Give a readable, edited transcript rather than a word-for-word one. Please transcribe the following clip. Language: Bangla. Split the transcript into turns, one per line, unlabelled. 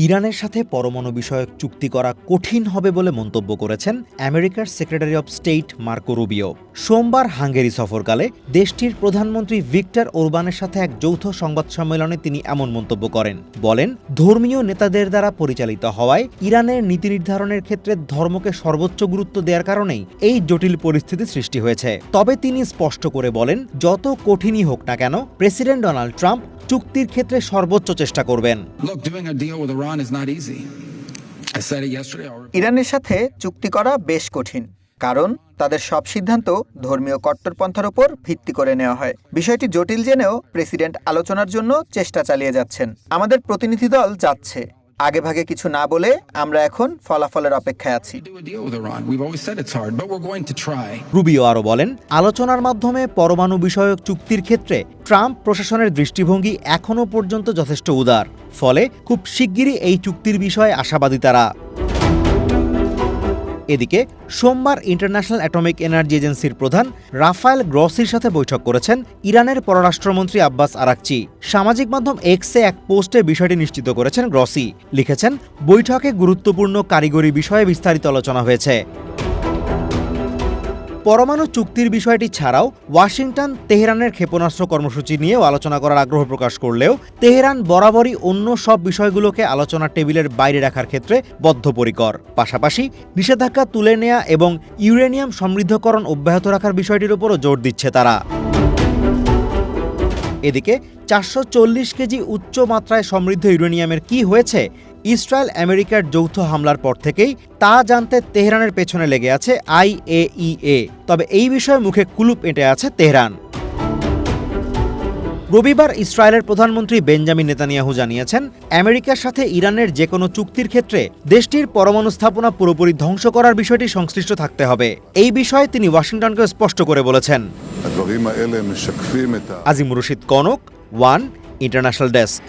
ইরানের সাথে পরমাণু বিষয়ক চুক্তি করা কঠিন হবে বলে মন্তব্য করেছেন আমেরিকার secretary of state Marco Rubio. সোমবার হাঙ্গেরি সফরকালে দেশটির প্রধানমন্ত্রী ভিক্টর ওরবানের সাথে এক যৌথ সংবাদ সম্মেলনে তিনি এমন মন্তব্য করেন। বলেন, ধর্মীয় নেতাদের দ্বারা পরিচালিত হওয়ায় ইরানের নীতি নির্ধারণের ক্ষেত্রে ধর্মকে সর্বোচ্চ গুরুত্ব দেওয়ার কারণেই এই জটিল পরিস্থিতি সৃষ্টি হয়েছে। তবে তিনি স্পষ্ট করে বলেন, যত কঠিনই হোক না কেন প্রেসিডেন্ট ডোনাল্ড ট্রাম্প চুক্তির ক্ষেত্রে সর্বোচ্চ চেষ্টা করবেন।
ইরানের সাথে চুক্তি করা বেশ কঠিন, কারণ তাদের সব সিদ্ধান্ত ধর্মীয় কট্টরপন্থার উপর ভিত্তি করে নেওয়া হয়। বিষয়টি জটিল জেনেও প্রেসিডেন্ট আলোচনার জন্য চেষ্টা চালিয়ে যাচ্ছেন। আমাদের প্রতিনিধি দল যাচ্ছে। আগেভাগে কিছু না বলে আমরা এখন ফলাফলের অপেক্ষায় আছি।
রুবিও আরও বলেন, আলোচনার মাধ্যমে পরমাণু বিষয়ক চুক্তির ক্ষেত্রে ট্রাম্প প্রশাসনের দৃষ্টিভঙ্গি এখনও পর্যন্ত যথেষ্ট উদার। ফলে খুব শিগগিরই এই চুক্তির বিষয়ে আশাবাদী তারা। এদিকে সোমবার ইন্টারন্যাশনাল অ্যাটমিক এনার্জি এজেন্সির প্রধান রাফায়েল গ্রসির সাথে বৈঠক করেছেন ইরানের পররাষ্ট্রমন্ত্রী আব্বাস আরাকচি। সামাজিক মাধ্যম এক্সে এক পোস্টে বিষয়টি নিশ্চিত করেছেন গ্রসি। লিখেছেন, বৈঠকে গুরুত্বপূর্ণ কারিগরি বিষয়ে বিস্তারিত আলোচনা হয়েছে। পরমাণু চুক্তির বিষয়টি ছাড়াও ওয়াশিংটন তেহরানের ক্ষেপণাস্ত্র কর্মসূচি নিয়েও আলোচনা করার আগ্রহ প্রকাশ করলেও তেহরান বরাবরই অন্য সব বিষয়গুলোকে আলোচনার টেবিলের বাইরে রাখার ক্ষেত্রে বদ্ধপরিকর। পাশাপাশি নিষেধাজ্ঞা তুলে নেওয়া এবং ইউরেনিয়াম সমৃদ্ধকরণ অব্যাহত রাখার বিষয়টির উপরও জোর দিচ্ছে তারা। এদিকে 440 কেজি উচ্চ মাত্রায় সমৃদ্ধ ইউরেনিয়ামের কি হয়েছে ইসরায়েল আমেরিকার যৌথ হামলার পর থেকেই তা জানতে তেহরানের পেছনে লেগে আছে IAEA। তবে এই বিষয়ে মুখে কুলুপ এঁটে আছে তেহরান। রবিবার ইসরায়েলের প্রধানমন্ত্রী বেঞ্জামিন নেতানিয়াহু জানিয়েছেন, আমেরিকার সাথে ইরানের যে কোনো চুক্তির ক্ষেত্রে দেশটির পরমাণু স্থাপনা পুরোপুরি ধ্বংস করার বিষয়টি সংশ্লিষ্ট থাকতে হবে। এই বিষয়ে তিনি ওয়াশিংটনকে স্পষ্ট করে বলেছেন। Azimur Rashid Kanak, one international desk.